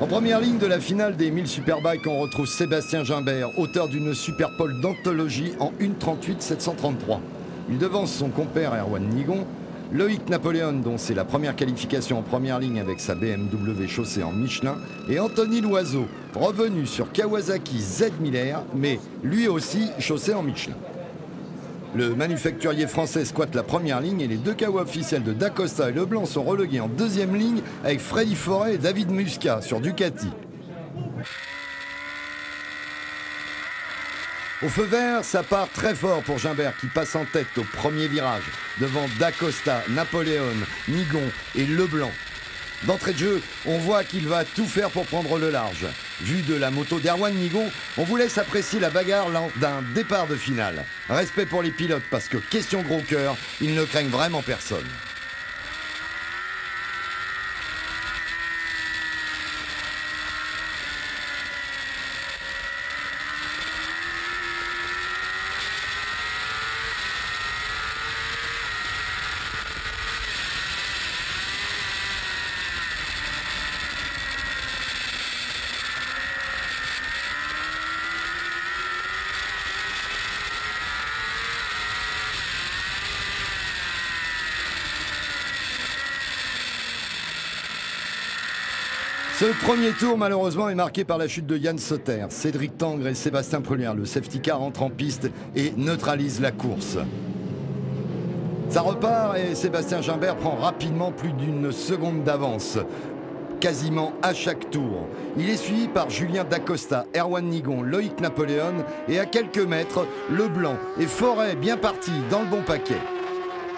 En première ligne de la finale des 1000 Superbikes, on retrouve Sébastien Gimbert, auteur d'une Superpole d'anthologie en 1:38.733. Il devance son compère Erwan Nigon, Loïc Napoléon, dont c'est la première qualification en première ligne avec sa BMW chaussée en Michelin, et Anthony Loiseau, revenu sur Kawasaki Z1000R, mais lui aussi chaussé en Michelin. Le manufacturier français squatte la première ligne et les deux Kawa officiels de Dacosta et Leblanc sont relégués en deuxième ligne avec Freddy Forêt et David Muscat sur Ducati. Au feu vert, ça part très fort pour Gimbert qui passe en tête au premier virage devant Dacosta, Napoléon, Nigon et Leblanc. D'entrée de jeu, on voit qu'il va tout faire pour prendre le large. Vu de la moto d'Erwan Nigon, on vous laisse apprécier la bagarre lors d'un départ de finale. Respect pour les pilotes parce que, question gros cœur, ils ne craignent vraiment personne. Ce premier tour, malheureusement, est marqué par la chute de Yann Soter. Cédric Tangre et Sébastien Prunière, le safety car, entre en piste et neutralise la course. Ça repart et Sébastien Gimbert prend rapidement plus d'une seconde d'avance, quasiment à chaque tour. Il est suivi par Julien Dacosta, Erwan Nigon, Loïc Napoléon et à quelques mètres, Leblanc et Forêt bien partis dans le bon paquet.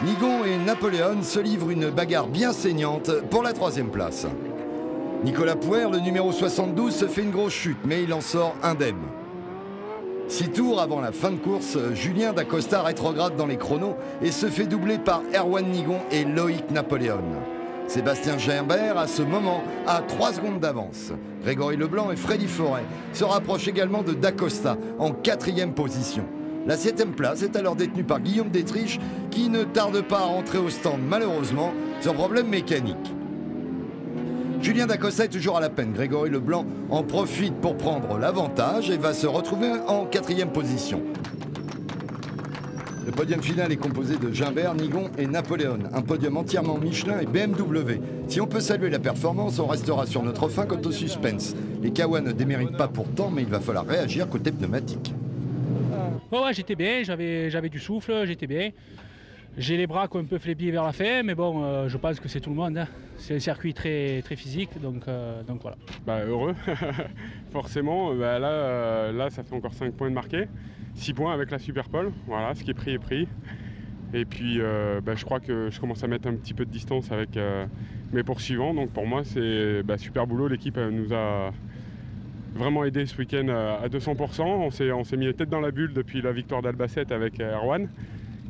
Nigon et Napoléon se livrent une bagarre bien saignante pour la troisième place. Nicolas Pouer, le numéro 72, se fait une grosse chute, mais il en sort indemne. 6 tours avant la fin de course, Julien Dacosta rétrograde dans les chronos et se fait doubler par Erwan Nigon et Loïc Napoléon. Sébastien Gimbert, à ce moment, a 3 secondes d'avance. Grégory Leblanc et Freddy Forêt se rapprochent également de Dacosta en 4e position. La 7e place est alors détenue par Guillaume Détriche, qui ne tarde pas à rentrer au stand, malheureusement, sur problème mécanique. Julien Dacosta est toujours à la peine. Grégory Leblanc en profite pour prendre l'avantage et va se retrouver en 4e position. Le podium final est composé de Gimbert, Nigon et Napoléon. Un podium entièrement Michelin et BMW. Si on peut saluer la performance, on restera sur notre fin quant au suspense. Les Kawa ne déméritent pas pourtant, mais il va falloir réagir côté pneumatique. Ouais, j'étais bien, j'avais du souffle, j'étais bien. J'ai les bras qui ont un peu faibli vers la fin, mais bon, je pense que c'est tout le monde. Hein. C'est un circuit très physique, donc voilà. Heureux, forcément. Là, ça fait encore 5 points de marqué. 6 points avec la Superpole. Voilà, ce qui est pris est pris. Et puis, je crois que je commence à mettre un petit peu de distance avec mes poursuivants. Donc pour moi, c'est super boulot. L'équipe nous a vraiment aidé ce week-end à 200%. On s'est mis les têtes dans la bulle depuis la victoire d'Albacete avec Erwan.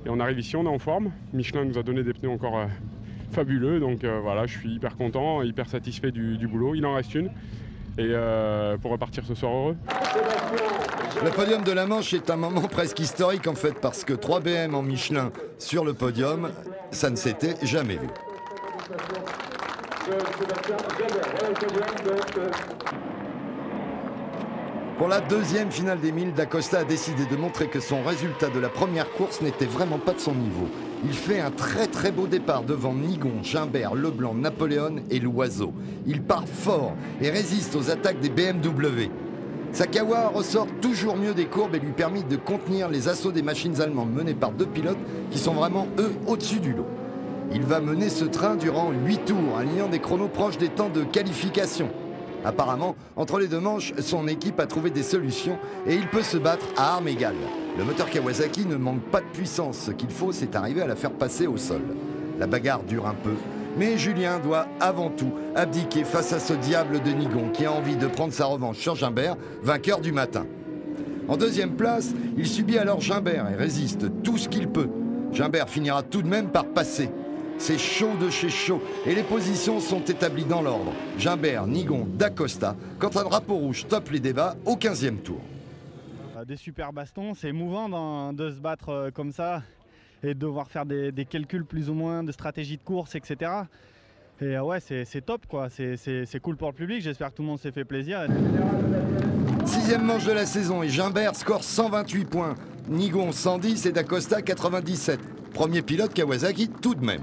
Et on arrive ici, on est en forme. Michelin nous a donné des pneus encore fabuleux. Donc voilà, je suis hyper content, hyper satisfait du boulot. Il en reste une. Et pour repartir ce soir heureux. Le podium de la Manche est un moment presque historique en fait, parce que 3 BM en Michelin sur le podium, ça ne s'était jamais vu. Pour la 2e finale des 1000, Dacosta a décidé de montrer que son résultat de la première course n'était vraiment pas de son niveau. Il fait un très beau départ devant Nigon, Gimbert, Leblanc, Napoléon et Loiseau. Il part fort et résiste aux attaques des BMW. Sa Kawa ressort toujours mieux des courbes et lui permet de contenir les assauts des machines allemandes menées par 2 pilotes qui sont vraiment, eux, au-dessus du lot. Il va mener ce train durant 8 tours, alignant des chronos proches des temps de qualification. Apparemment, entre les 2 manches, son équipe a trouvé des solutions et il peut se battre à armes égales. Le moteur Kawasaki ne manque pas de puissance, ce qu'il faut, c'est arriver à la faire passer au sol. La bagarre dure un peu, mais Julien doit avant tout abdiquer face à ce diable de Nigon qui a envie de prendre sa revanche sur Gimbert, vainqueur du matin. En 2e place, il subit alors Gimbert et résiste tout ce qu'il peut. Gimbert finira tout de même par passer. C'est chaud de chez chaud et les positions sont établies dans l'ordre. Gimbert, Nigon, Dacosta. Quand un drapeau rouge stoppe les débats au 15e tour. Des super bastons, c'est émouvant de se battre comme ça et de devoir faire des calculs plus ou moins de stratégie de course, etc. Et ouais, c'est top quoi, c'est cool pour le public, j'espère que tout le monde s'est fait plaisir. 6e manche de la saison et Gimbert score 128 points. Nigon 110 et Dacosta 97. Premier pilote Kawasaki tout de même.